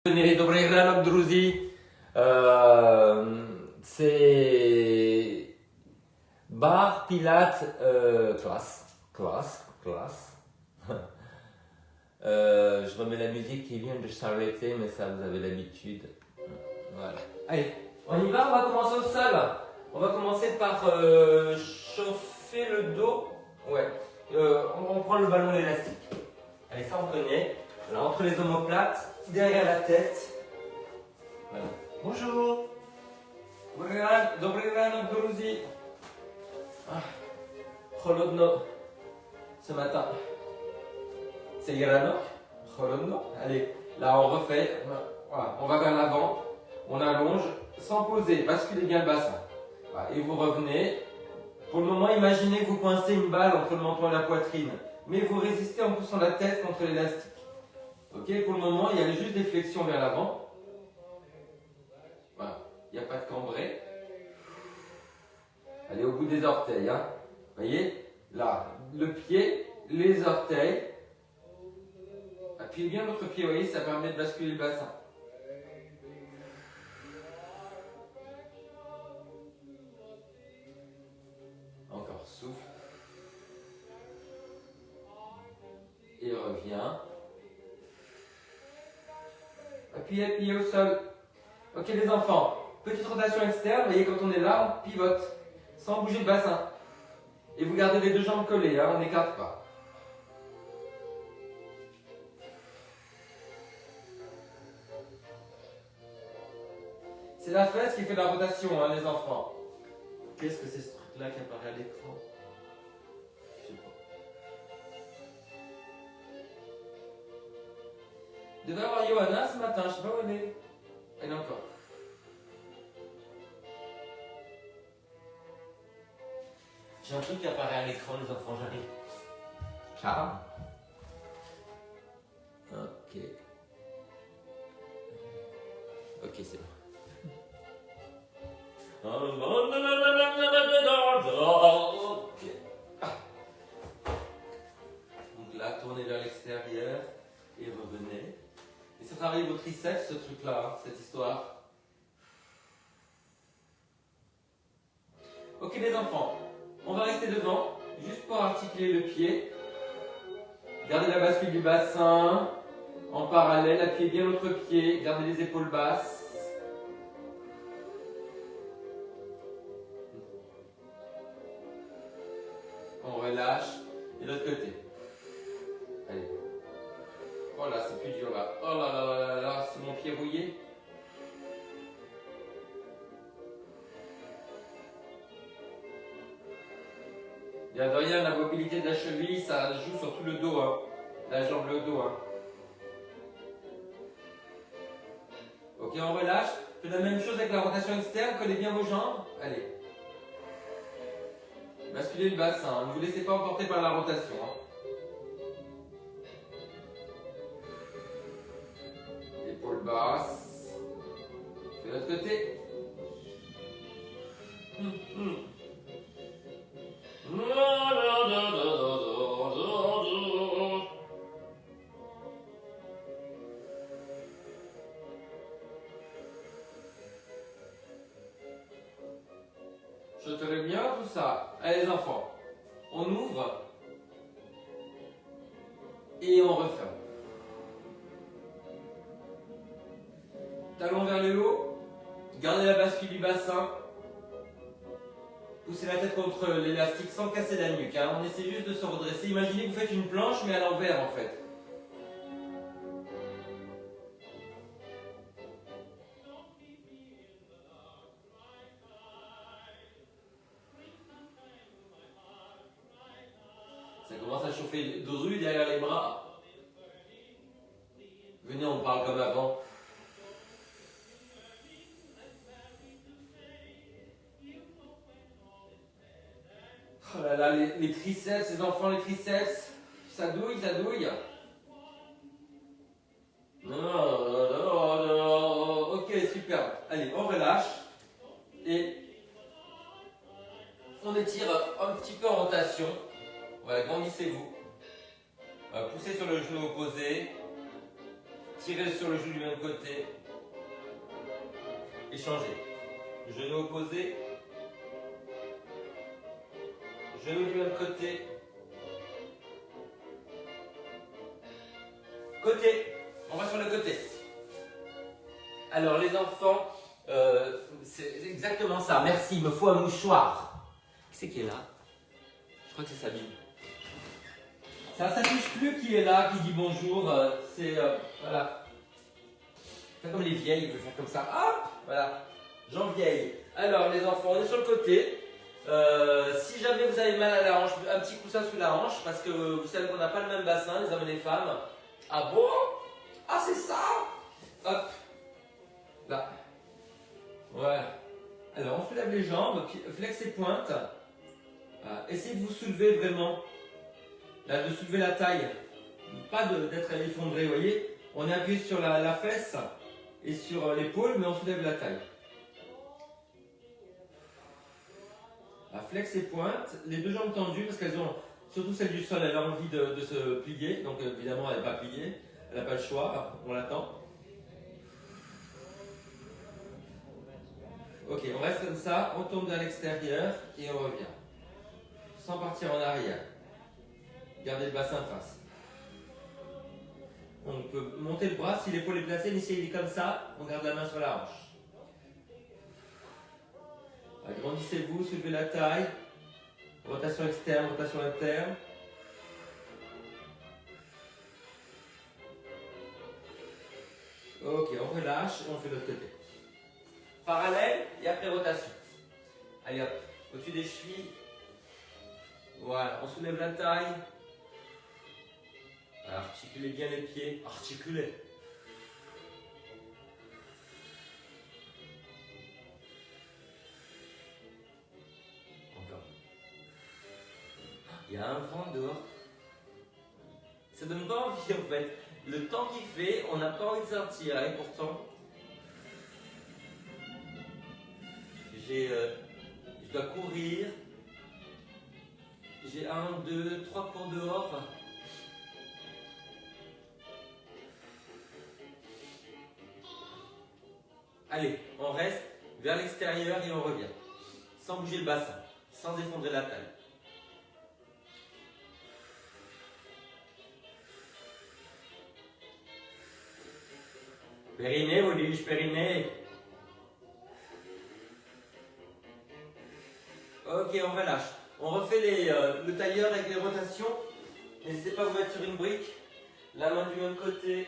Dobry ranok, друзі. C'est bar pilates classe. Je remets la musique qui vient de s'arrêter, mais ça vous avez l'habitude. Voilà. Allez, on y va, on va commencer au sol. On va commencer par chauffer le dos. Ouais. On prend le ballon élastique. Allez, ça on connaît. Alors, entre les omoplates, derrière la tête. Voilà. Bonjour. Dobry ranok, друзі. Холодно ce matin. C'est ranok. Холодно. Allez, là on refait. Voilà. On va vers l'avant. On allonge sans poser. Basculez bien le bassin. Voilà. Et vous revenez. Pour le moment, imaginez que vous coincez une balle entre le menton et la poitrine. Mais vous résistez en poussant la tête contre l'élastique. Ok, pour le moment, il y a juste des flexions vers l'avant. Voilà, il n'y a pas de cambré. Allez au bout des orteils. Hein. Voyez, là, le pied, les orteils. Appuyez bien votre pied, vous voyez, ça permet de basculer le bassin. Encore, souffle. Et reviens. Appuyez au sol. Ok les enfants, petite rotation externe, vous voyez quand on est là, on pivote, sans bouger le bassin. Et vous gardez les deux jambes collées, hein, on n'écarte pas. C'est la fesse qui fait la rotation, hein, les enfants. Qu'est-ce que c'est ce truc-là qui apparaît à l'écran? Je sais pas. Il devait avoir Johanna ce matin, je sais pas où elle est. Elle est encore. J'ai un truc qui apparaît à l'écran, les enfants, j'arrive. Ciao. Ok. Ok, c'est bon. Ok. Donc là, tournez vers l'extérieur et revenez. Et ça travaille vos triceps, ce truc-là, hein, cette histoire. Ok les enfants, on va rester devant, juste pour articuler le pied. Gardez la bascule du bassin en parallèle, appuyez bien l'autre pied, gardez les épaules basses. On relâche, et de l'autre côté. Allez. Oh là, c'est plus dur là. Oh là là là là là, c'est mon pied rouillé. Bien de rien, la mobilité de la cheville, ça joue sur tout le dos, hein. La jambe, le dos. Hein. Ok, on relâche. Faites la même chose avec la rotation externe, collez bien vos jambes. Allez. Basculez le bassin, ne vous laissez pas emporter par la rotation. Hein. Épaules basses. De l'autre côté. Je te le bien tout ça. Allez les enfants, on ouvre et on referme. Talon vers le haut, gardez la bascule du bassin. Poussez la tête contre l'élastique sans casser la nuque. Hein. On essaie juste de se redresser. Imaginez que vous faites une planche mais à l'envers en fait. Ça commence à chauffer dru derrière les bras. Venez, on parle comme avant. Oh là là, les triceps, les enfants, les triceps, ça douille, ça douille. Ok, super. Allez, on relâche et on étire un petit peu en rotation. Voilà, grandissez-vous. Poussez sur le genou opposé. Tirez sur le genou du même côté. Échangez. Genou opposé. Genou du même côté. Côté. On va sur le côté. Alors les enfants, c'est exactement ça. Merci, il me faut un mouchoir. Qui c'est qui est là? Je crois que c'est Sabine. Ça ne s'affiche plus qui est là, qui dit bonjour. C'est voilà. Fais comme les vieilles, il faut faire comme ça. Hop, voilà. Jean vieille. Alors les enfants, on est sur le côté. Si jamais vous avez mal à la hanche, un petit coussin sous la hanche, parce que vous savez qu'on n'a pas le même bassin, les hommes et les femmes. Ah bon? Ah c'est ça? Hop. Là. Voilà. Alors on soulève les jambes, flex et pointe. Voilà. Essayez de vous soulever vraiment. Là, de soulever la taille. Pas d'être effondré, vous voyez. On est appuyé sur la fesse et sur l'épaule, mais on soulève la taille. La flex et pointe, les deux jambes tendues parce qu'elles ont, surtout celle du sol, elle a envie de se plier. Donc évidemment, elle n'est pas pliée. Elle n'a pas le choix, on l'attend. Ok, on reste comme ça, on tourne vers l'extérieur et on revient. Sans partir en arrière. Gardez le bassin face. On peut monter le bras si l'épaule est placée, mais si il est comme ça, on garde la main sur la hanche. Agrandissez-vous, soulevez la taille. Rotation externe, rotation interne. Ok, on relâche et on fait l'autre côté. Parallèle et après rotation. Allez hop, au-dessus des chevilles. Voilà, on soulève la taille. Articulez bien les pieds. Articulez. Encore. Il y a un vent dehors. Ça donne pas envie en fait. Le temps qu'il fait, on n'a pas envie de sortir. Et pourtant, je dois courir. J'ai 1, 2, 3 cours dehors. Allez, on reste vers l'extérieur et on revient. Sans bouger le bassin, sans effondrer la taille. Périnée, vous dis-je, périnée. Ok, on relâche. On refait le tailleur avec les rotations. N'hésitez pas à vous mettre sur une brique. La main du même côté.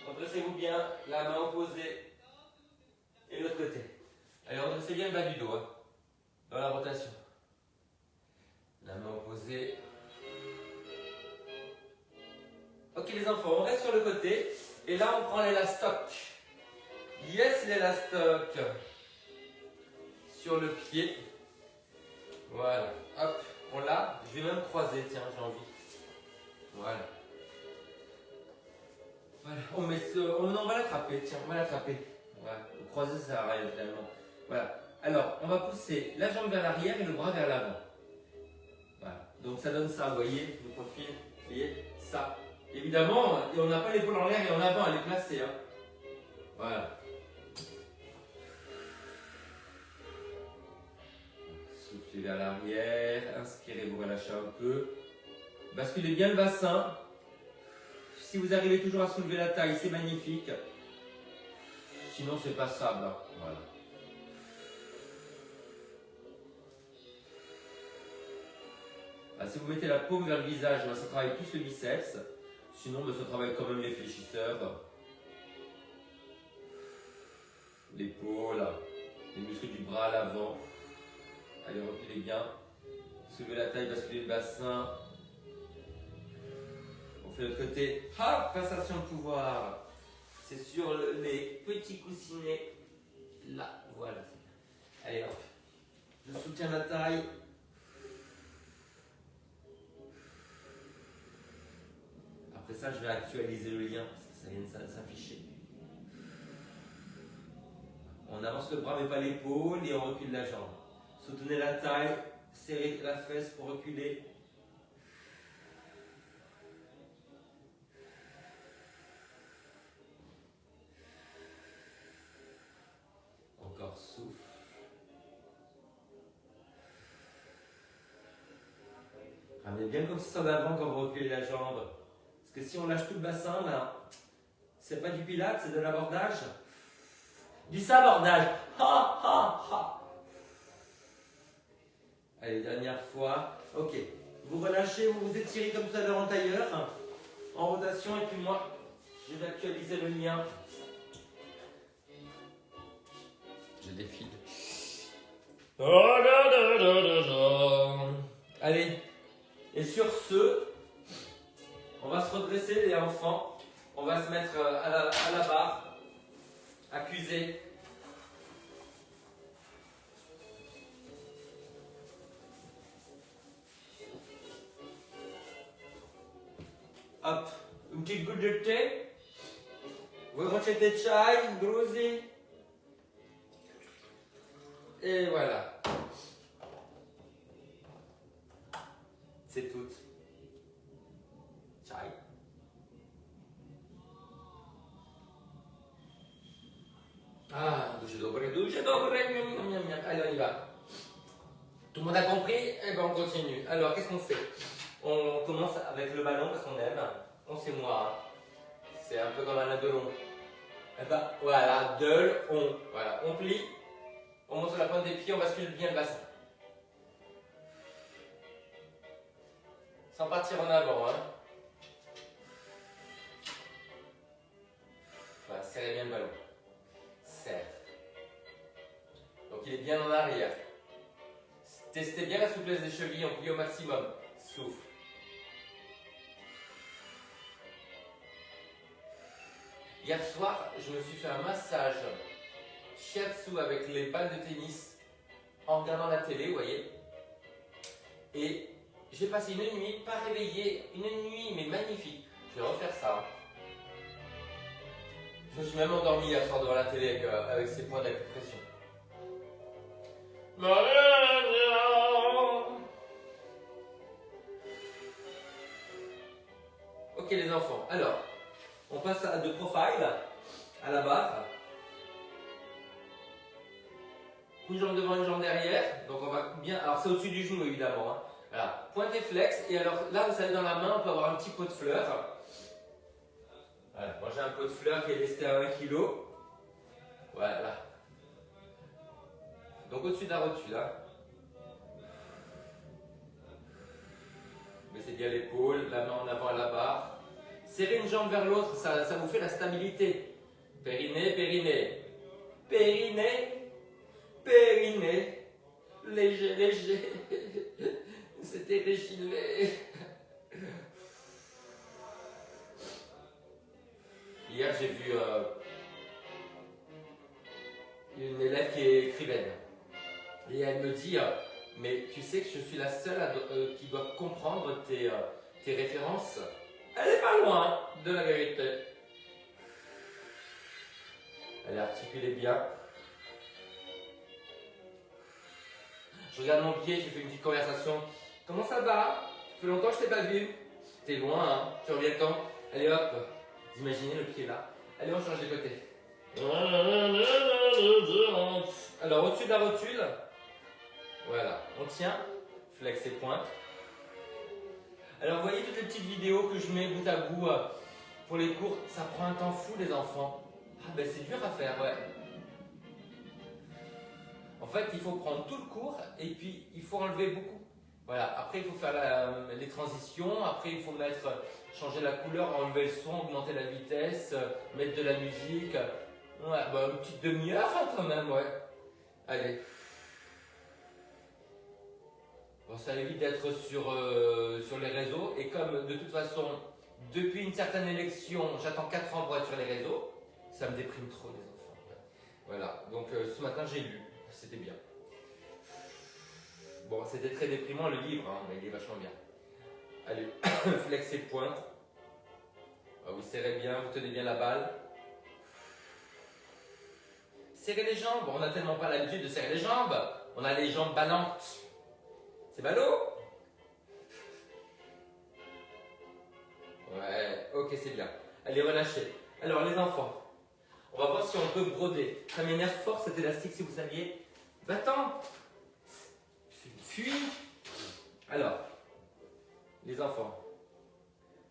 Redressez-vous bien. La main opposée. Et l'autre côté. Allez, redressez bien le bas du dos. Hein, dans la rotation. La main opposée. Ok les enfants, on reste sur le côté. Et là, on prend l'élastoc. Yes, l'élastoc. Sur le pied. Voilà. Hop, on l'a. Je vais même croiser, tiens, j'ai envie. Voilà. Voilà. On va l'attraper, tiens, on va l'attraper. Voilà. Le croiser, ça sert à rien finalement. Voilà. Alors, on va pousser la jambe vers l'arrière et le bras vers l'avant. Voilà. Donc ça donne ça, vous voyez, le profil. Vous voyez, ça. Évidemment, on n'a pas l'épaule en l'air et en avant, elle est placée. Hein. Voilà. Soufflez vers l'arrière, inspirez, vous relâchez un peu. Basculez bien le bassin. Si vous arrivez toujours à soulever la taille, c'est magnifique. Sinon, c'est passable. Hein. Voilà. Ah, si vous mettez la paume vers le visage, ça travaille plus le biceps. Sinon, ça travaille quand même les fléchisseurs. L'épaule, les muscles du bras à l'avant. Allez, reculez bien. Soulevez la taille, basculez le bassin. On fait l'autre côté. Hop, passation de pouvoir. C'est sur les petits coussinets. Là, voilà. Allez, hop. Je soutiens la taille. Après ça, je vais actualiser le lien parce que ça vient de s'afficher. On avance le bras mais pas l'épaule et on recule la jambe. Soutenez la taille, serrez la fesse pour reculer. bien comme ça en avant quand vous reculez la jambe. Parce que si on lâche tout le bassin, ben, c'est pas du pilates, c'est de l'abordage. Du sabordage. Ha ha ha. Allez, dernière fois. Ok. Vous relâchez, vous vous étirez comme tout à l'heure en tailleur, en rotation, et puis moi, je vais actualiser le mien. Je défile. Allez. Et sur ce, on va se redresser les enfants. On va se mettre à la barre, accuser. Hop, une petite goutte de thé. Voi facete chai, grusi. Et voilà. C'est tout. Chai. Ah, douche dobre, miam, miam, miam, miam. Allez, on y va. Tout le monde a compris? Eh ben, on continue. Alors, qu'est-ce qu'on fait? On commence avec le ballon parce qu'on aime. On sait moi. Hein. C'est un peu comme Alain Delon. Eh ben, voilà, on. Voilà, on plie. On monte sur la pointe des pieds, on bascule bien le bassin. Sans partir en avant. Hein. Voilà, serrez bien le ballon. Serre. Donc il est bien en arrière. Testez bien la souplesse des chevilles, on plie au maximum. Souffle. Hier soir, je me suis fait un massage shiatsu avec les balles de tennis en regardant la télé, vous voyez. Et j'ai passé une nuit pas réveillée, une nuit mais magnifique. Je vais refaire ça. Je me suis même endormi hier soir devant la télé avec ces points d'acupression. Ok les enfants, alors, on passe à de profile, à la barre. Une jambe devant, une jambe derrière. Donc on va bien, alors c'est au-dessus du genou évidemment. Hein. Voilà, pointe et flex. Et alors là, vous savez, dans la main, on peut avoir un petit pot de fleurs. Voilà, moi j'ai un pot de fleurs qui est lesté à 1 kg. Voilà. Donc au-dessus de la rotule. Hein. Mettez bien l'épaule, la main en avant à la barre. Serrez une jambe vers l'autre, ça vous fait la stabilité. Périnée, périnée. Périnée, périnée. Léger, léger. C'était régilé. Hier, j'ai vu une élève qui est écrivaine. Et elle me dit, mais tu sais que je suis la seule qui doit comprendre tes références. Elle n'est pas loin de la vérité. Elle est articulée bien. Je regarde mon pied, j'ai fait une petite conversation. Comment ça va? Ça fait longtemps que je t'ai pas vu. T'es loin, hein? Tu reviens quand? Allez hop, vous imaginez le pied là. Allez, on change de côté. Alors, au-dessus de la rotule, voilà, on tient, flex et pointe. Alors, vous voyez toutes les petites vidéos que je mets bout à bout pour les cours, ça prend un temps fou, les enfants. Ah, ben c'est dur à faire, ouais. En fait, il faut prendre tout le cours et puis il faut enlever beaucoup. Voilà, après il faut faire les transitions, après il faut changer la couleur, enlever le son, augmenter la vitesse, mettre de la musique. Ouais, bah, une petite demi-heure quand même, ouais. Allez. Bon, ça évite d'être sur les réseaux et comme de toute façon, depuis une certaine élection, j'attends 4 ans pour être sur les réseaux, ça me déprime trop les enfants. Voilà, donc ce matin j'ai lu, c'était bien. Bon, c'était très déprimant le livre, hein, mais il est vachement bien. Allez, flex et pointe. Vous serrez bien, vous tenez bien la balle. Serrez les jambes, on n'a tellement pas l'habitude de serrer les jambes. On a les jambes ballantes. C'est ballot? Ouais, ok, c'est bien. Allez, relâchez. Alors, les enfants, on va voir si on peut broder. Ça m'énerve fort cet élastique, si vous saviez. Va-t'en! Fuis! Alors, les enfants,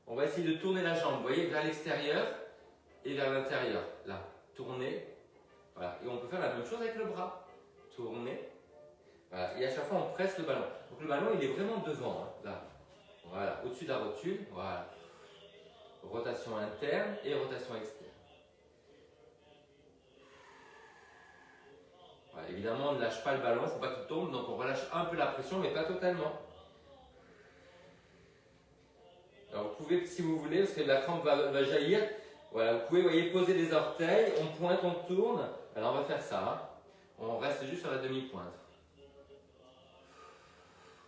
on va essayer de tourner la jambe, vous voyez, vers l'extérieur et vers l'intérieur. Là, tourner. Voilà. Et on peut faire la même chose avec le bras. Tourner. Voilà. Et à chaque fois, on presse le ballon. Donc le ballon, il est vraiment devant, hein, là. Voilà, au-dessus de la rotule. Voilà. Rotation interne et rotation externe. Voilà. Évidemment, on ne lâche pas le ballon, il ne faut pas qu'il tombe, donc on relâche un peu la pression, mais pas totalement. Alors vous pouvez, si vous voulez, parce que la crampe va jaillir, voilà, vous pouvez, voyez, poser les orteils, on pointe, on tourne. Alors on va faire ça, hein. On reste juste sur la demi-pointe.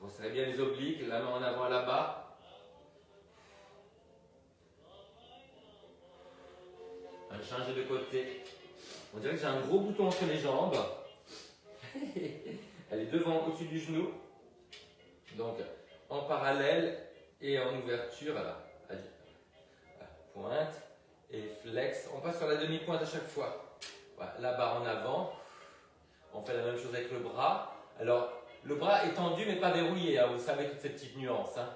On serrait bien les obliques, la main en avant là-bas. On va changer de côté. On dirait que j'ai un gros bouton entre les jambes. Elle est devant, au-dessus du genou. Donc en parallèle et en ouverture, voilà. Pointe et flex. On passe sur la demi-pointe à chaque fois. Voilà, la barre en avant. On fait la même chose avec le bras. Alors, le bras est tendu mais pas verrouillé, hein. Vous savez toutes ces petites nuances, hein.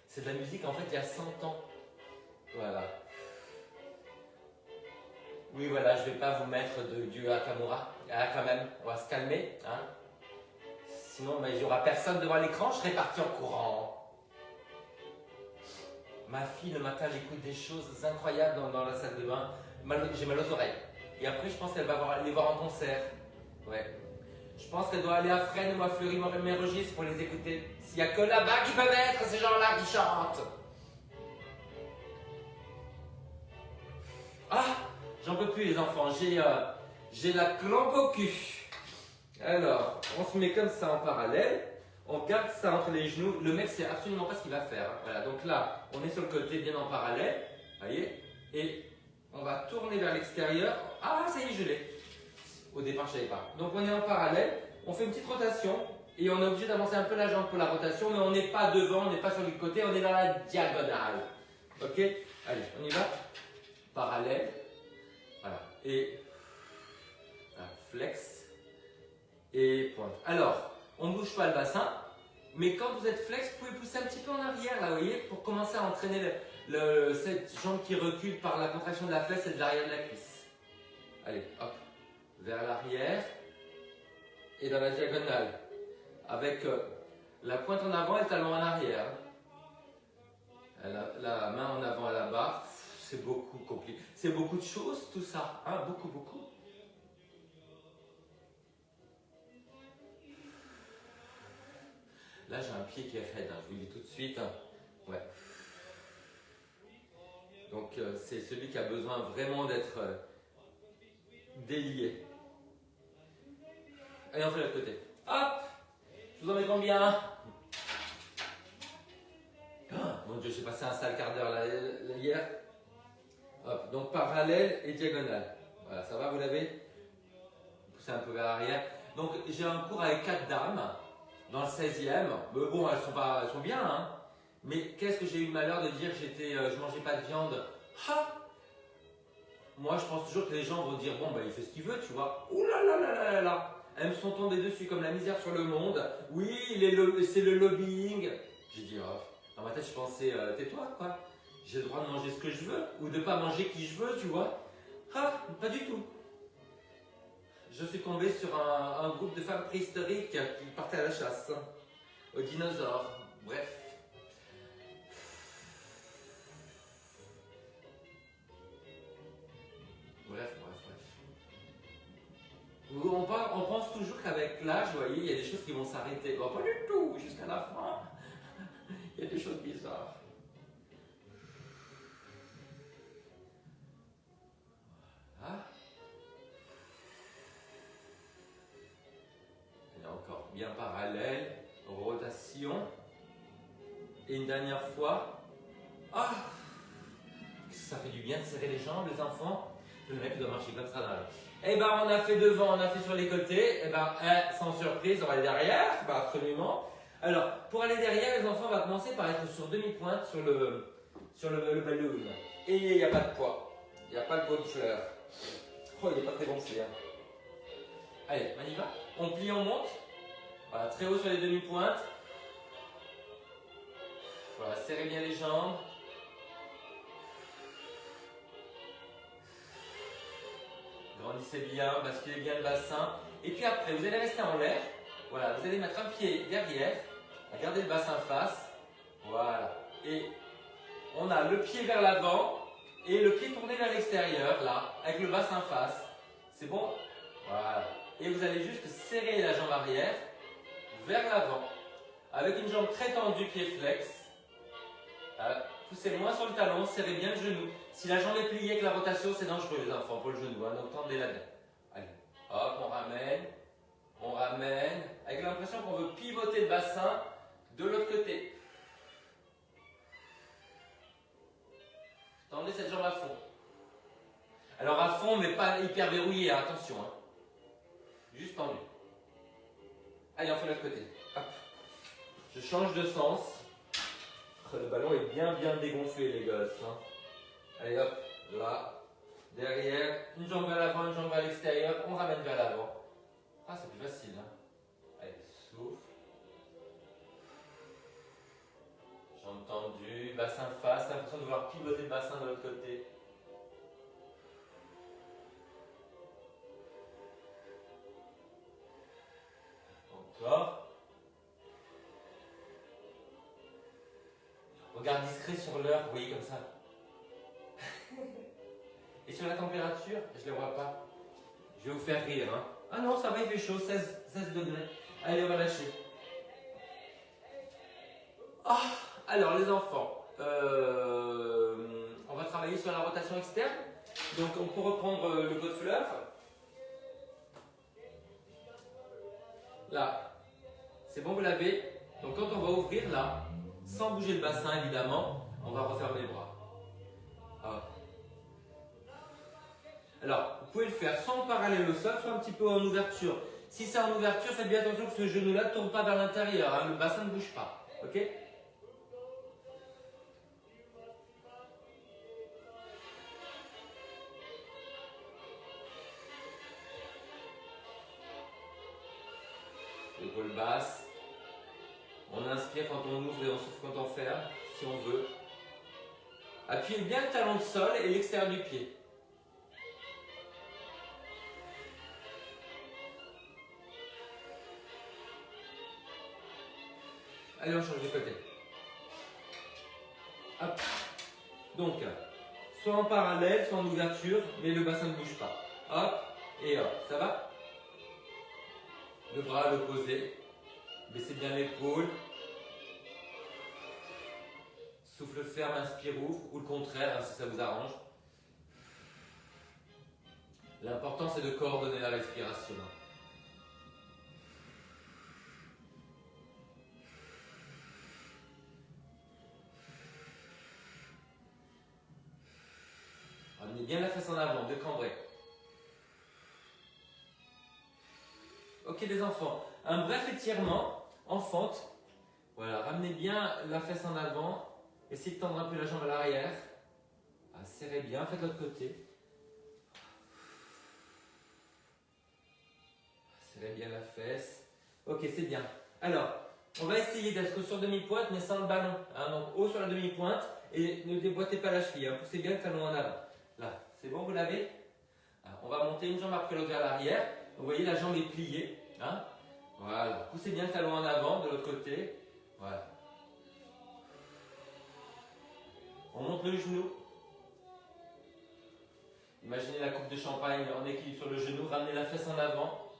C'est de la musique en fait il y a 100 ans. Voilà. Oui, voilà, je ne vais pas vous mettre du Akamura. Ah, quand même, on va se calmer, hein. Sinon, il n'y aura personne devant l'écran, je serai parti en courant. Ma fille, le matin, j'écoute des choses incroyables dans la salle de bain. J'ai mal aux oreilles. Et après, je pense qu'elle va aller voir en concert. Ouais. Je pense qu'elle doit aller à Fresnes ou à Fleury-Mérogis pour les écouter. S'il n'y a que là-bas qui peuvent être ces gens-là qui chantent. Ah, j'en peux plus les enfants. J'ai la crampe au cul. Alors, on se met comme ça en parallèle. On garde ça entre les genoux. Le mec, c'est absolument pas ce qu'il va faire, hein. Voilà, donc là, on est sur le côté bien en parallèle. Voyez. Et on va tourner vers l'extérieur. Ah, ça y est, je l'ai. Au départ, je ne savais pas. Donc, on est en parallèle. On fait une petite rotation. Et on est obligé d'avancer un peu la jambe pour la rotation. Mais on n'est pas devant, on n'est pas sur le côté. On est dans la diagonale. Ok. Allez, on y va. Parallèle. Voilà. Et voilà, flex. Et pointe. Alors, on ne bouge pas le bassin, mais quand vous êtes flex, vous pouvez pousser un petit peu en arrière, là, vous voyez, pour commencer à entraîner cette jambe qui recule par la contraction de la fesse et de l'arrière de la cuisse. Allez, hop, vers l'arrière et dans la diagonale, avec la pointe en avant et le talon en arrière. La main en avant à la barre, c'est beaucoup compliqué. C'est beaucoup de choses, tout ça, hein, beaucoup, beaucoup. Là, j'ai un pied qui est raide, hein, je vous le dis tout de suite. Hein. Ouais. Donc, c'est celui qui a besoin vraiment d'être délié. Allez, on fait l'autre côté. Hop! Je vous en mets combien? Oh, mon Dieu, j'ai passé un sale quart d'heure là, hier. Hop, donc parallèle et diagonale. Voilà, ça va, vous l'avez? Poussez un peu vers l'arrière. Donc, j'ai un cours avec 4 dames. Dans le 16e, mais bon, elles sont bien, hein. Mais qu'est-ce que j'ai eu le malheur de dire que je mangeais pas de viande. Ha! Moi, je pense toujours que les gens vont dire, bon, bah, il fait ce qu'il veut, tu vois. Ouh là là là là là là! Elles me sont tombées dessus comme la misère sur le monde. Oui, c'est le lobbying. J'ai dit, oh. Dans ma tête, je pensais, tais-toi, quoi. J'ai le droit de manger ce que je veux, ou de pas manger qui je veux, tu vois. Ah, pas du tout. Je suis tombé sur un groupe de femmes préhistoriques qui partaient à la chasse, aux dinosaures, bref. Bref. On pense toujours qu'avec l'âge, vous voyez, il y a des choses qui vont s'arrêter. Bon, pas du tout, jusqu'à la fin. Il y a des choses bizarres. Voilà. Et encore bien parallèle, rotation. Et une dernière fois. Ah! Ça fait du bien de serrer les jambes, les enfants. Le mec doit marcher comme ça dans la... Eh ben, on a fait devant, on a fait sur les côtés. Eh ben, sans surprise, on va aller derrière. Ben, absolument. Alors, pour aller derrière, les enfants, on va commencer par être sur demi-pointe sur le ballon. Et il n'y a pas de poids. Il n'y a pas de pot de fleurs. Oh, il n'est pas très gonflé. Hein. Allez, on y va. On plie, on monte. Voilà, très haut sur les demi-pointes. Voilà, serrez bien les jambes. Grandissez bien, basculez bien le bassin. Et puis après, vous allez rester en l'air. Voilà, vous allez mettre un pied derrière. Gardez le bassin face. Voilà. Et on a le pied vers l'avant et le pied tourné vers l'extérieur, là, avec le bassin face. C'est bon? Voilà. Et vous allez juste serrer la jambe arrière vers l'avant. Avec une jambe très tendue, pied flex. Poussez moins sur le talon, serrez bien le genou. Si la jambe est pliée avec la rotation, c'est dangereux les enfants pour le genou. Hein, donc tendez-la bien. Allez, hop, on ramène, avec l'impression qu'on veut pivoter le bassin de l'autre côté. Tendez cette jambe à fond. Alors à fond, mais pas hyper verrouillé, hein, attention. Hein. Juste tendu. Allez, on fait l'autre côté. Hop. Je change de sens. Le ballon est bien dégonflé les gosses. Hein. Allez hop, là, derrière, une jambe vers l'avant, une jambe vers l'extérieur, on ramène vers l'avant. Ah, c'est plus facile. Hein. Allez, souffle. Jambe tendue, bassin face, l'impression de vouloir pivoter le bassin de l'autre côté. Encore. Regard discret sur l'heure, vous voyez comme ça. Et sur la température, je ne la vois pas. Je vais vous faire rire. Hein. Ah non, ça va, il fait chaud, 16 degrés. Allez, on va lâcher. Ah, alors les enfants, on va travailler sur la rotation externe. Donc on peut reprendre le pot de fleurs. Là, c'est bon, vous l'avez. Donc quand on va ouvrir là, sans bouger le bassin évidemment, on va refermer les bras. Hop. Alors, vous pouvez le faire soit en parallèle au sol, soit un petit peu en ouverture. Si c'est en ouverture, faites bien attention que ce genou-là ne tourne pas vers l'intérieur, hein, le bassin ne bouge pas. Ok ? Épaule basse. On inspire quand on ouvre et on souffle quand on ferme, si on veut. Appuyez bien le talon de sol et l'extérieur du pied. Allez, on change de côté. Hop. Donc, soit en parallèle, soit en ouverture, mais le bassin ne bouge pas. Hop, et hop. Ça va? Le bras à l'opposé. Baissez bien l'épaule. Souffle ferme, inspire, ouvre, ou le contraire, hein, si ça vous arrange. L'important, c'est de coordonner la respiration. Ramenez bien la face en avant, décambrez. Ok les enfants, un bref étirement en fente. Voilà, ramenez bien la fesse en avant. Essayez de tendre un peu la jambe à l'arrière. Serrez bien, faites l'autre côté. Serrez bien la fesse. Ok, c'est bien. Alors, on va essayer d'être sur demi-pointe, mais sans le ballon. Hein, donc, haut sur la demi-pointe et ne déboîtez pas la cheville. Hein, poussez bien le talon en avant. Là, c'est bon, vous l'avez? On va monter une jambe après l'autre vers l'arrière. Vous voyez, la jambe est pliée. Hein, voilà, poussez bien le talon en avant de l'autre côté. Voilà. On monte le genou. Imaginez la coupe de champagne en équilibre sur le genou. Ramenez la fesse en avant.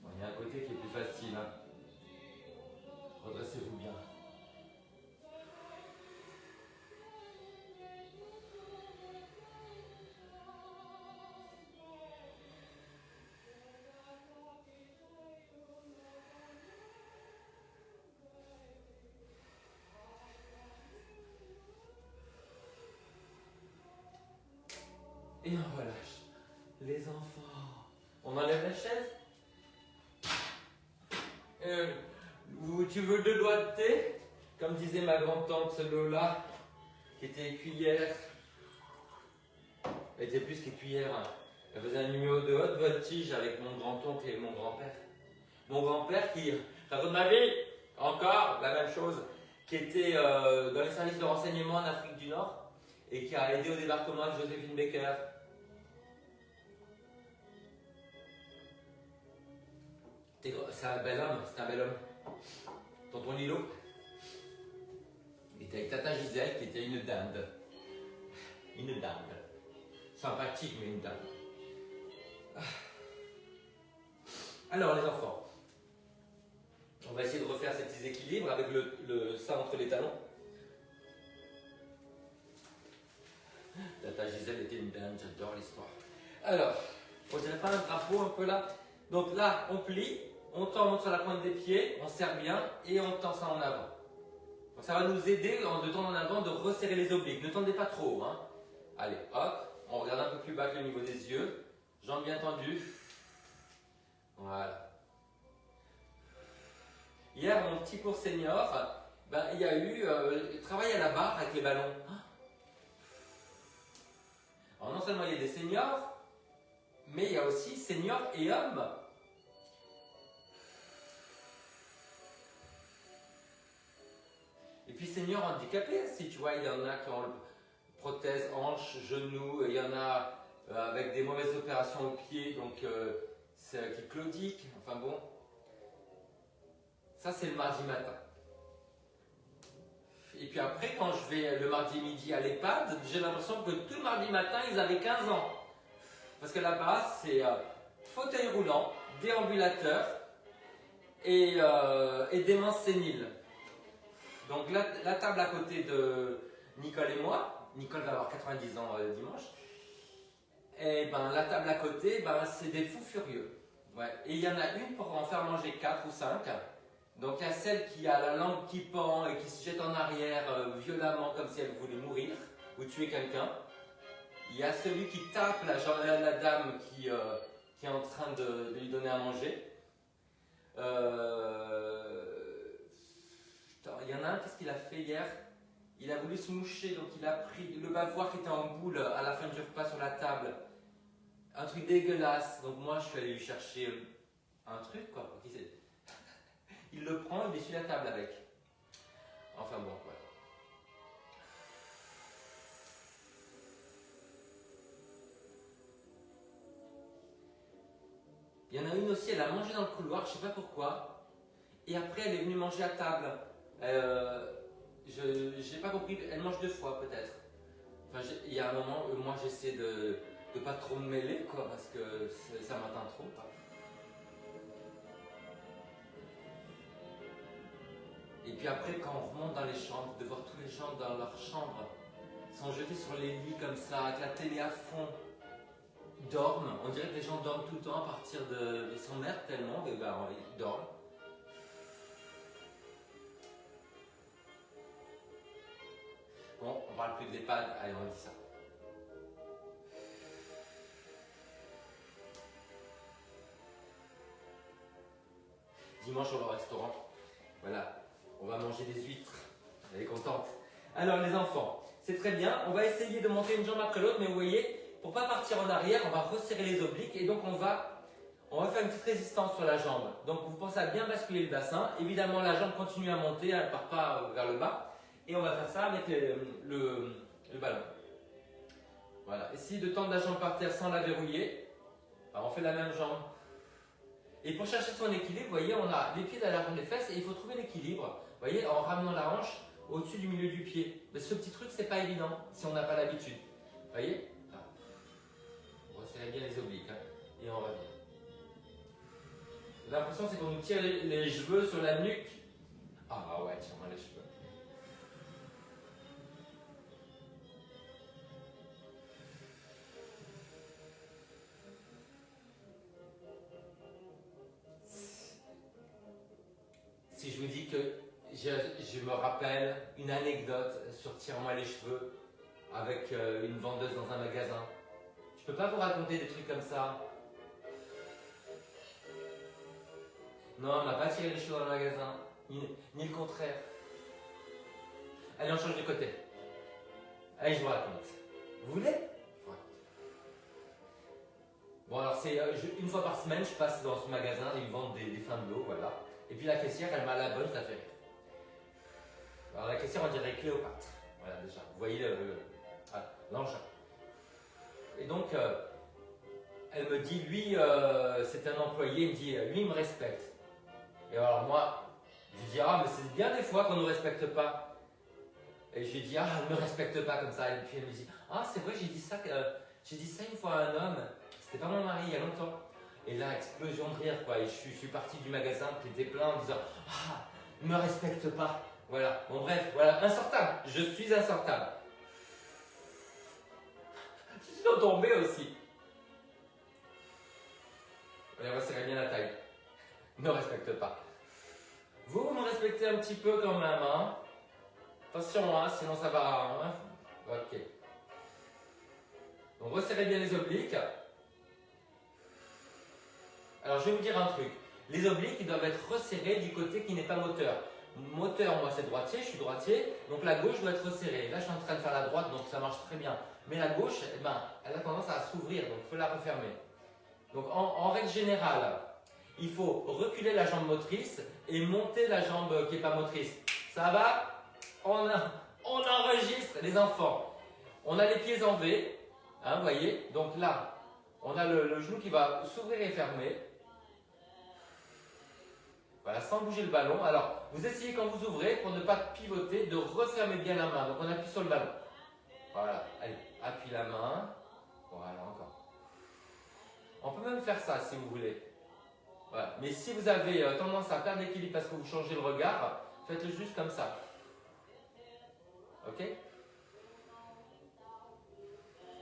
Bon, il y a un côté qui est plus facile. Hein. Redressez-vous bien. Et on relâche. Les enfants. On enlève la chaise. Tu veux 2 doigts de thé? Comme disait ma grand-tante Lola, qui était cuillère. Elle était plus qu'écuyère. Elle faisait un numéro de haute voltige avec mon grand-oncle et mon grand-père. Mon grand-père qui raconte ma vie, encore la même chose, qui était dans les services de renseignement en Afrique du Nord et qui a aidé au débarquement de Joséphine Baker. C'est un bel homme, c'est un bel homme. Tonton Lilo. Il était avec Tata Gisèle qui était une dinde. Une dinde. Sympathique, mais une dinde. Alors les enfants, on va essayer de refaire ces petits équilibres avec le sein entre les talons. Tata Gisèle était une dinde, j'adore l'histoire. Alors, on dirait pas un drapeau un peu là. Donc là, on plie, on tend, on monte sur la pointe des pieds, on serre bien et on tend ça en avant. Donc ça va nous aider de tendre en avant, de resserrer les obliques. Ne tendez pas trop, hein. Allez, hop, on regarde un peu plus bas que le niveau des yeux. Jambes bien tendues. Voilà. Hier, mon petit cours senior, il y a eu travail à la barre avec les ballons. Alors non seulement il y a des seniors, mais il y a aussi seniors et hommes. Et puis seniors handicapés, si tu vois, il y en a qui ont prothèse, hanche, genou, il y en a avec des mauvaises opérations au pied, donc qui claudiquent, enfin bon. Ça c'est le mardi matin. Et puis après, quand je vais le mardi midi à l'EHPAD, j'ai l'impression que tout le mardi matin, ils avaient 15 ans. Parce que là-bas, c'est fauteuil roulant, déambulateur et démence sénile. Donc la table à côté de Nicole et moi, Nicole va avoir 90 ans dimanche, et la table à côté, c'est des fous furieux. Ouais. Et il y en a une pour en faire manger 4 ou 5. Donc il y a celle qui a la langue qui pend et qui se jette en arrière violemment comme si elle voulait mourir ou tuer quelqu'un. Il y a celui qui tape la dame qui est en train de lui donner à manger. Il y en a un, qu'est-ce qu'il a fait hier? Il a voulu se moucher, donc il a pris le bavoir qui était en boule à la fin du repas sur la table. Un truc dégueulasse. Donc moi, je suis allé lui chercher un truc, quoi. Il le prend, il essuie la table avec. Enfin bon, ouais. Il y en a une aussi, elle a mangé dans le couloir, je sais pas pourquoi. Et après, elle est venue manger à table. Je n'ai pas compris, elle mange 2 fois peut-être. Enfin, il y a un moment où moi j'essaie de pas trop me mêler, quoi, parce que ça m'atteint trop. Quoi. Et puis après, quand on remonte dans les chambres, de voir tous les gens dans leur chambre sont jetés sur les lits comme ça, avec la télé à fond, dorment. On dirait que les gens dorment tout le temps à partir de... Ils s'emmerdent tellement, et ils dorment. Bon, on parle plus de l'EHPAD, allez, on dit ça. Dimanche, on va au restaurant. Voilà, on va manger des huîtres. Elle est contente. Alors, les enfants, c'est très bien. On va essayer de monter une jambe après l'autre, mais vous voyez, pour pas partir en arrière, on va resserrer les obliques et donc on va faire une petite résistance sur la jambe. Donc, vous pensez à bien basculer le bassin. Évidemment, la jambe continue à monter, elle ne part pas vers le bas. Et on va faire ça avec le ballon. Voilà. Essayez de tendre la jambe par terre sans la verrouiller. Alors, on fait la même jambe. Et pour chercher son équilibre, vous voyez, on a les pieds à l'arrière des fesses et il faut trouver l'équilibre. Vous voyez, en ramenant la hanche au-dessus du milieu du pied. Mais ce petit truc, c'est pas évident si on n'a pas l'habitude. Vous voyez? On resserre bien les obliques hein, et on revient. L'impression, c'est qu'on nous tire les cheveux sur la nuque. Ah ouais, tire-moi les cheveux. Si je vous dis que je me rappelle une anecdote sur Tire-moi les cheveux avec une vendeuse dans un magasin. Je peux pas vous raconter des trucs comme ça. Non, on m'a pas tiré les cheveux dans le magasin. ni le contraire. Allez, on change de côté. Allez, je vous raconte. Vous voulez? Je vous raconte. Bon, alors, c'est une fois par semaine, je passe dans ce magasin, ils vendent des fins de l'eau, voilà. Et puis la caissière, elle m'a la bonne, ça fait rire. Alors, la caissière, on dirait Cléopâtre. Voilà, déjà. Vous voyez l'engin. Et donc, elle me dit, lui, c'est un employé, il me dit, lui, il me respecte. Et alors, moi, je lui dis, ah, mais c'est bien des fois qu'on ne nous respecte pas. Et je lui dis, ah, elle ne me respecte pas comme ça. Et puis elle me dit, ah, c'est vrai, j'ai dit ça une fois à un homme. C'était pas mon mari, il y a longtemps. Et là, explosion de rire, quoi. Et je suis parti du magasin qui était plein en disant, ah, ne me respecte pas. Voilà. Bon, bref, voilà, insortable. Je suis insortable. Je suis tombé aussi. Allez, on va serrer bien la taille. Ne me respecte pas. Vous me respectez un petit peu quand même, hein. Attention, hein, sinon ça va. Hein. Ok. Donc resserrez bien les obliques. Alors je vais vous dire un truc. Les obliques, ils doivent être resserrés du côté qui n'est pas moteur. Moteur, moi c'est droitier, je suis droitier, donc la gauche doit être resserrée. Là je suis en train de faire la droite, donc ça marche très bien. Mais la gauche, eh ben, elle a tendance à s'ouvrir, donc il faut la refermer. Donc en règle générale, il faut reculer la jambe motrice et monter la jambe qui n'est pas motrice. Ça va? On enregistre les enfants. On a les pieds en V, hein, vous voyez. Donc là, on a le genou qui va s'ouvrir et fermer. Voilà, sans bouger le ballon. Alors, vous essayez quand vous ouvrez, pour ne pas pivoter, de refermer bien la main. Donc on appuie sur le ballon. Voilà, allez, appuie la main. Voilà, encore. On peut même faire ça si vous voulez. Voilà. Mais si vous avez tendance à perdre l'équilibre parce que vous changez le regard, faites-le juste comme ça. Ok?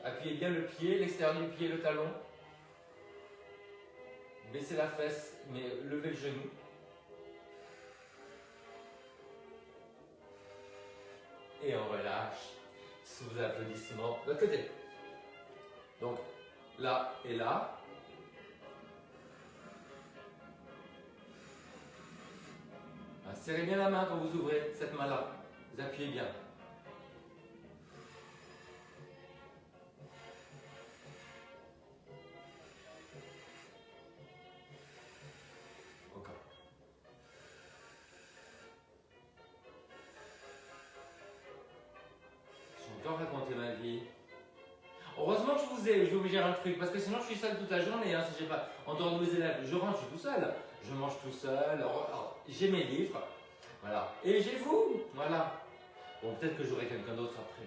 Appuyez bien le pied, l'extérieur du pied, le talon. Baissez la fesse, mais levez le genou. Et on relâche sous applaudissements de l'autre côté. Donc, là et là. Serrez bien la main quand vous ouvrez cette main-là. Vous appuyez bien. Encore. J'ai encore raconté ma vie. Heureusement que je vais vous dire un truc, parce que sinon je suis seul toute la journée, hein, si j'ai pas en dehors de mes élèves. Je rentre, je suis tout seul. Je mange tout seul, j'ai mes livres, voilà. Et j'ai vous, voilà. Bon, peut-être que j'aurai quelqu'un d'autre après.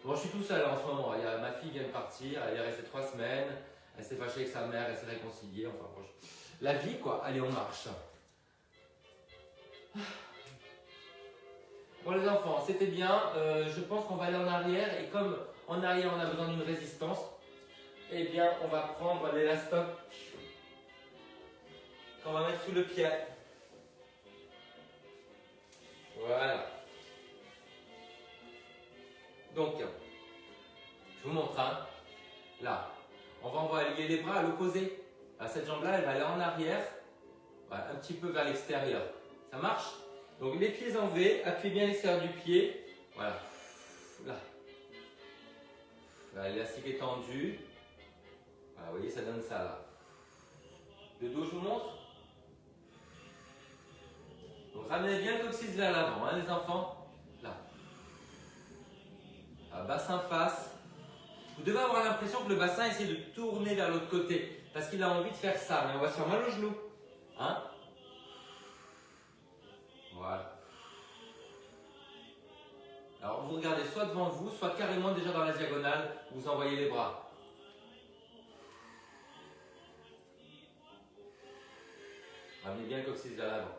Bon, je suis tout seul en ce moment. Il y a, ma fille vient de partir, elle est restée 3 semaines. Elle s'est fâchée avec sa mère, elle s'est réconciliée. Enfin, bon, la vie, quoi. Allez, on marche. Bon, les enfants, c'était bien. Je pense qu'on va aller en arrière. Et comme en arrière, on a besoin d'une résistance, eh bien, on va prendre l'élastoc qu'on va mettre sous le pied. Voilà. Donc, je vous montre, hein. Là, on va envoyer les bras à l'opposé. Cette jambe-là, elle va aller en arrière, voilà, un petit peu vers l'extérieur. Ça marche? Donc, les pieds en V, appuyez bien l'extérieur du pied. Voilà. Là. Là, l'élastique est tendu. Voilà, vous voyez, ça donne ça là. Le dos, je vous montre. Donc, ramenez bien le coccyx vers l'avant, hein, les enfants. Là. Bassin face. Vous devez avoir l'impression que le bassin essaie de tourner vers l'autre côté. Parce qu'il a envie de faire ça. Mais on va se faire mal au genou. Hein? Voilà. Alors, vous regardez soit devant vous, soit carrément déjà dans la diagonale. Vous envoyez les bras. Ramenez bien le coccyx vers l'avant.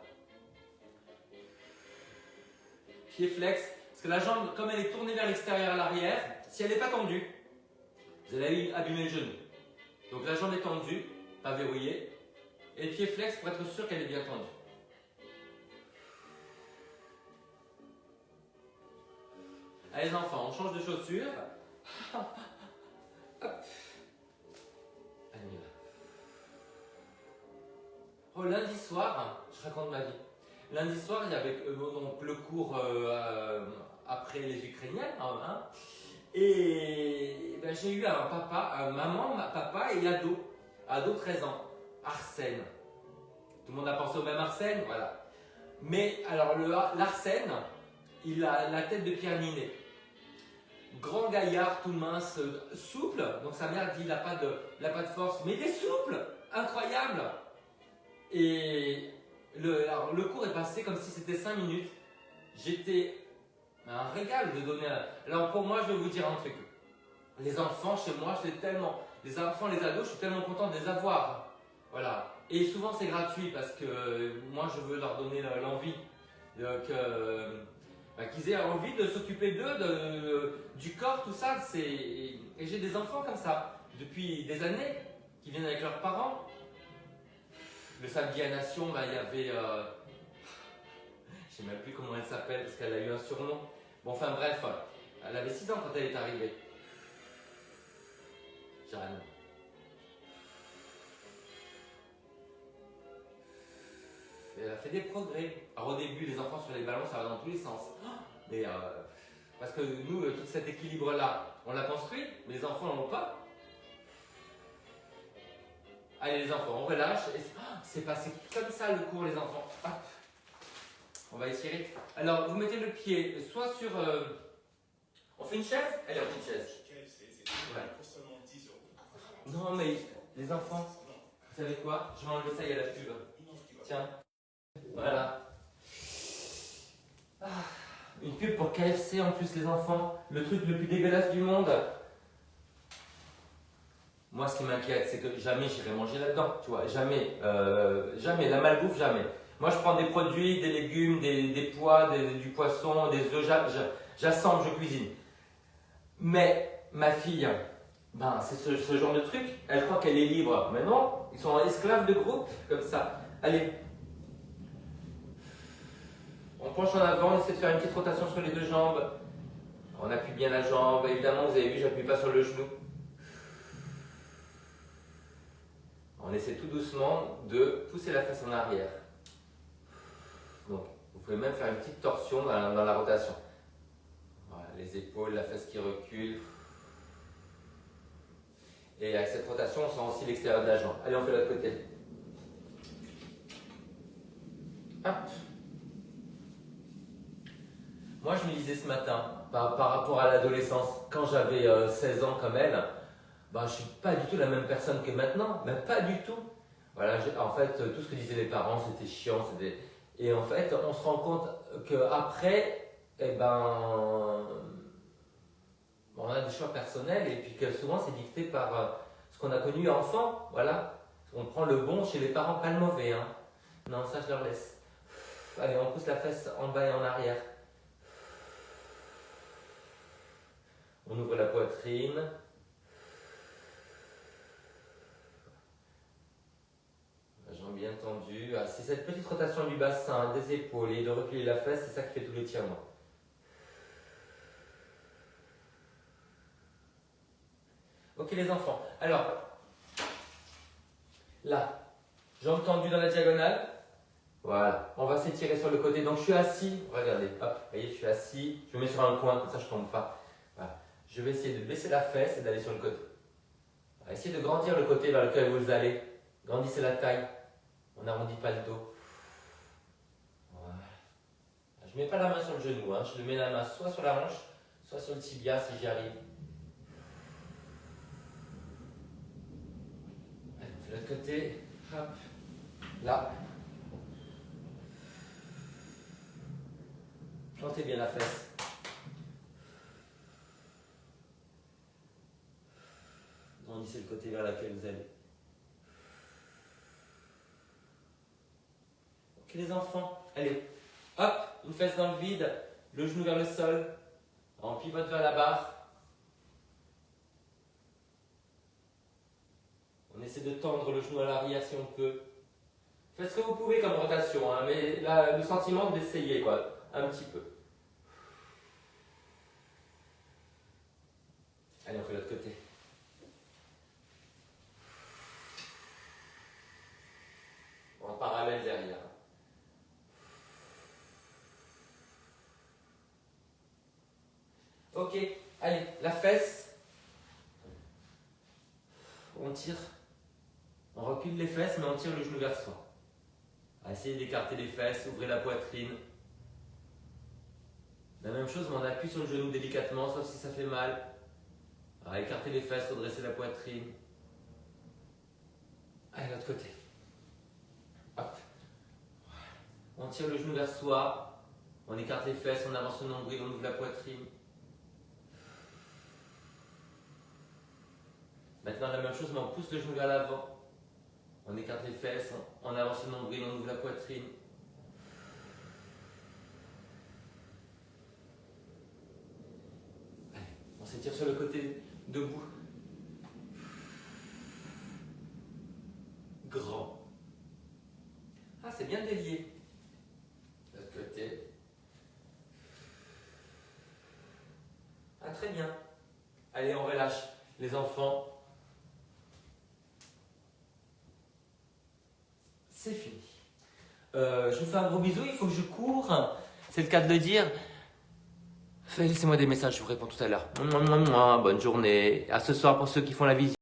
Pied flex. Parce que la jambe, comme elle est tournée vers l'extérieur à l'arrière, si elle n'est pas tendue, vous allez abîmer le genou. Donc la jambe est tendue, pas verrouillée, et le pied flex pour être sûr qu'elle est bien tendue. Allez les enfants, on change de chaussures. Hop. Allez, on y va. Oh, lundi soir, je raconte ma vie. lundi soir, il y avait donc le cours après les Ukrainiennes. Hein, et ben, j'ai eu un papa, un maman, papa et ado 13 ans, Arsène. Tout le monde a pensé au même Arsène, voilà. Mais alors l'Arsène, il a la tête de Pierre Ninet. Grand gaillard, tout mince, souple. Donc sa mère dit il n'a pas de force, mais il est souple, incroyable. Et le cours est passé comme si c'était 5 minutes. J'étais un régal de donner. Alors pour moi, je vais vous dire un truc. Les enfants, chez moi, les enfants, les ados, je suis tellement content de les avoir. Voilà. Et souvent, c'est gratuit parce que moi, je veux leur donner l'envie qu'ils aient envie de s'occuper d'eux, du corps, tout ça. Et j'ai des enfants comme ça depuis des années qui viennent avec leurs parents. Le samedi à Nation, il y avait. Je ne sais même plus comment elle s'appelle parce qu'elle a eu un surnom. Bon, enfin bref, elle avait 6 ans quand elle est arrivée. Jeanne. Elle a fait des progrès. Alors au début, les enfants sur les ballons, ça va dans tous les sens. Mais parce que nous, tout cet équilibre-là, on l'a construit, mais les enfants n'en ont pas. Allez les enfants, on relâche. C'est passé comme ça le cours, les enfants. Hop. On va étirer. Alors, vous mettez le pied soit sur... On fait une chaise? Allez, on fait une chaise. Ouais. Non, mais les enfants, vous savez quoi? Je vais enlever ça, il y a la pub. Tiens. Voilà. Une pub pour KFC en plus, les enfants. Le truc le plus dégueulasse du monde. Moi, ce qui m'inquiète, c'est que jamais j'irai manger là-dedans. Tu vois, jamais. Jamais. La malbouffe, jamais. Moi, je prends des produits, des légumes, des pois, du poisson, des œufs. J'assemble, je cuisine. Mais ma fille, c'est ce genre de truc. Elle croit qu'elle est libre. Mais non, ils sont esclaves de groupe, comme ça. Allez. On penche en avant, on essaie de faire une petite rotation sur les deux jambes. On appuie bien la jambe. Évidemment, vous avez vu, je n'appuie pas sur le genou. On essaie tout doucement de pousser la fesse en arrière. Donc, vous pouvez même faire une petite torsion dans la rotation. Voilà, les épaules, la fesse qui recule. Et avec cette rotation, on sent aussi l'extérieur de la jambe. Allez, on fait l'autre côté. Hop. Moi, je me disais ce matin, par rapport à l'adolescence, quand j'avais 16 ans comme elle, je ne suis pas du tout la même personne que maintenant, mais pas du tout. Voilà, en fait, tout ce que disaient les parents, c'était chiant. Et en fait, on se rend compte qu'après, on a des choix personnels et puis que souvent c'est dicté par ce qu'on a connu enfant. Voilà, on prend le bon chez les parents, pas le mauvais. Hein. Non, ça je leur laisse. Allez, on pousse la fesse en bas et en arrière. On ouvre la poitrine. La jambe bien tendue. C'est cette petite rotation du bassin, des épaules et de reculer la fesse, c'est ça qui fait tout l'étirement. Ok les enfants. Alors, là, jambes tendues dans la diagonale. Voilà, on va s'étirer sur le côté. Donc je suis assis, regardez, hop, vous voyez, je suis assis, je me mets sur un coin, comme ça je ne tombe pas. Voilà. Je vais essayer de baisser la fesse et d'aller sur le côté. Voilà. Essayez de grandir le côté vers lequel vous allez. Grandissez la taille. On n'arrondit pas le dos. Voilà. Je ne mets pas la main sur le genou, hein. Je mets la main soit sur la hanche, soit sur le tibia si j'y arrive. Allez, on fait l'autre côté. Hop. Là. Plantez bien la fesse. Grandissez le côté vers lequel vous allez. Ok les enfants, allez, hop, une fesse dans le vide, le genou vers le sol, on pivote vers la barre. On essaie de tendre le genou à l'arrière si on peut. Faites ce que vous pouvez comme rotation, hein, mais là, le sentiment d'essayer quoi, un petit peu. Allez, on fait l'autre côté. En parallèle derrière. Ok, allez, la fesse. On tire. On recule les fesses, mais on tire le genou vers soi. Essayez d'écarter les fesses, ouvrez la poitrine. La même chose, mais on appuie sur le genou délicatement, sauf si ça fait mal. Alors, écartez les fesses, redressez la poitrine. Allez, l'autre côté. Hop. On tire le genou vers soi. On écarte les fesses, on avance le nombril, on ouvre la poitrine. Maintenant, la même chose, mais on pousse le genou vers l'avant. On écarte les fesses, on avance le nombril, on ouvre la poitrine. Allez, on s'étire sur le côté debout. Grand. Ah, c'est bien délié. De l'autre côté. Ah, très bien. Allez, on relâche les enfants. C'est fini. Je vous fais un gros bisou, il faut que je cours. C'est le cas de le dire. Laissez-moi des messages, je vous réponds tout à l'heure. Bonne journée. À ce soir pour ceux qui font la visite.